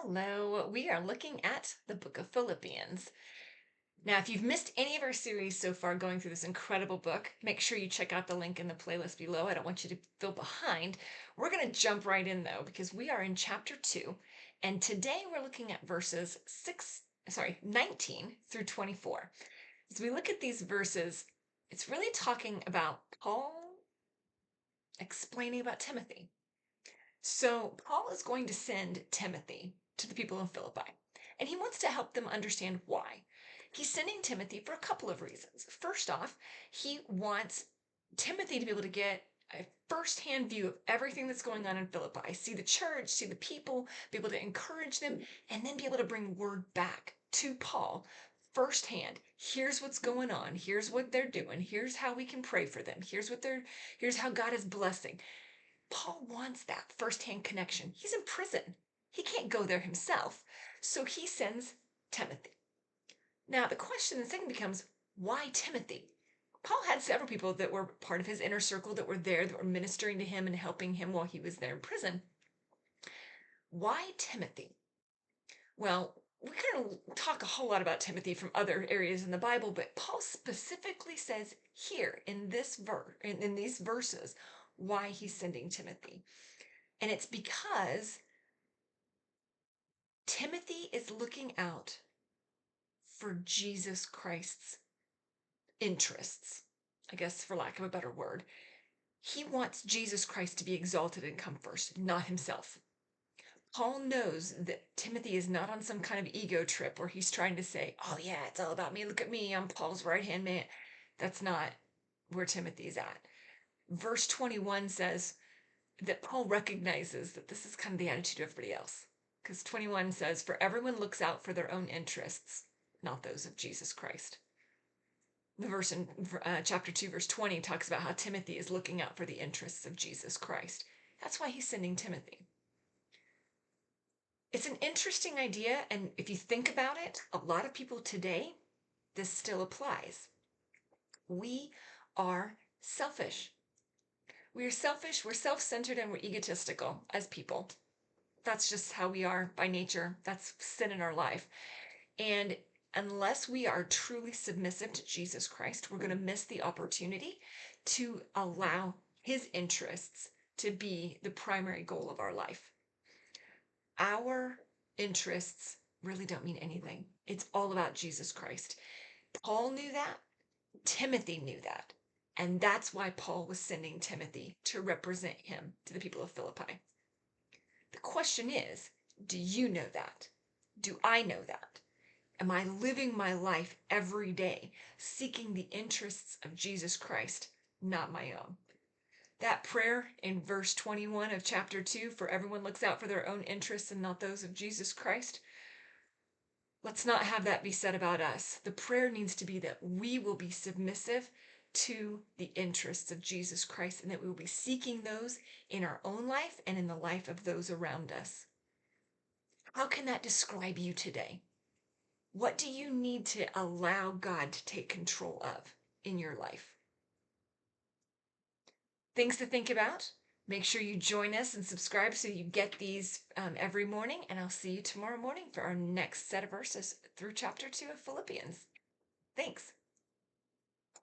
Hello, we are looking at the book of Philippians. Now, if you've missed any of our series so far going through this incredible book, make sure you check out the link in the playlist below. I don't want you to feel behind. We're going to jump right in though, because we are in chapter 2, and today we're looking at verses 19 through 24. As we look at these verses, it's really talking about Paul explaining about Timothy. So Paul is going to send Timothy to the people in Philippi, and he wants to help them understand why. He's sending Timothy for a couple of reasons. First off, he wants Timothy to be able to get a firsthand view of everything that's going on in Philippi, see the church, see the people, be able to encourage them, and then be able to bring word back to Paul firsthand. Here's what's going on. Here's what they're doing. Here's how we can pray for them. Here's how God is blessing. Paul wants that firsthand connection. He's in prison. He can't go there himself. So he sends Timothy. Now, the question in the second becomes, why Timothy? Paul had several people that were part of his inner circle that were there, that were ministering to him and helping him while he was there in prison. Why Timothy? Well, we're going to talk a whole lot about Timothy from other areas in the Bible, but Paul specifically says here in this verse, in these verses, why he's sending Timothy. And it's because Timothy is looking out for Jesus Christ's interests, I guess, for lack of a better word. He wants Jesus Christ to be exalted and come first, not himself. Paul knows that Timothy is not on some kind of ego trip where he's trying to say, oh, yeah, it's all about me. Look at me. I'm Paul's right hand man. That's not where Timothy's at. Verse 21 says that Paul recognizes that this is kind of the attitude of everybody else. Because 21 says, for everyone looks out for their own interests, not those of Jesus Christ. The verse in chapter 2, verse 20 talks about how Timothy is looking out for the interests of Jesus Christ. That's why he's sending Timothy. It's an interesting idea, and if you think about it, a lot of people today, this still applies. We are selfish. We are selfish, we're self-centered, and we're egotistical as people. That's just how we are by nature. That's sin in our life. And unless we are truly submissive to Jesus Christ, we're going to miss the opportunity to allow his interests to be the primary goal of our life. Our interests really don't mean anything. It's all about Jesus Christ. Paul knew that. Timothy knew that. And that's why Paul was sending Timothy to represent him to the people of Philippi. The question is, do you know that? Do I know that? Am I living my life every day seeking the interests of Jesus Christ, not my own? That prayer in verse 21 of chapter 2, for everyone looks out for their own interests and not those of Jesus Christ. Let's not have that be said about us. The prayer needs to be that we will be submissive to the interests of Jesus Christ and that we will be seeking those in our own life and in the life of those around us. How can that describe you today? What do you need to allow God to take control of in your life? Things to think about. Make sure you join us and subscribe so you get these every morning. And I'll see you tomorrow morning for our next set of verses through chapter 2 of Philippians. Thanks.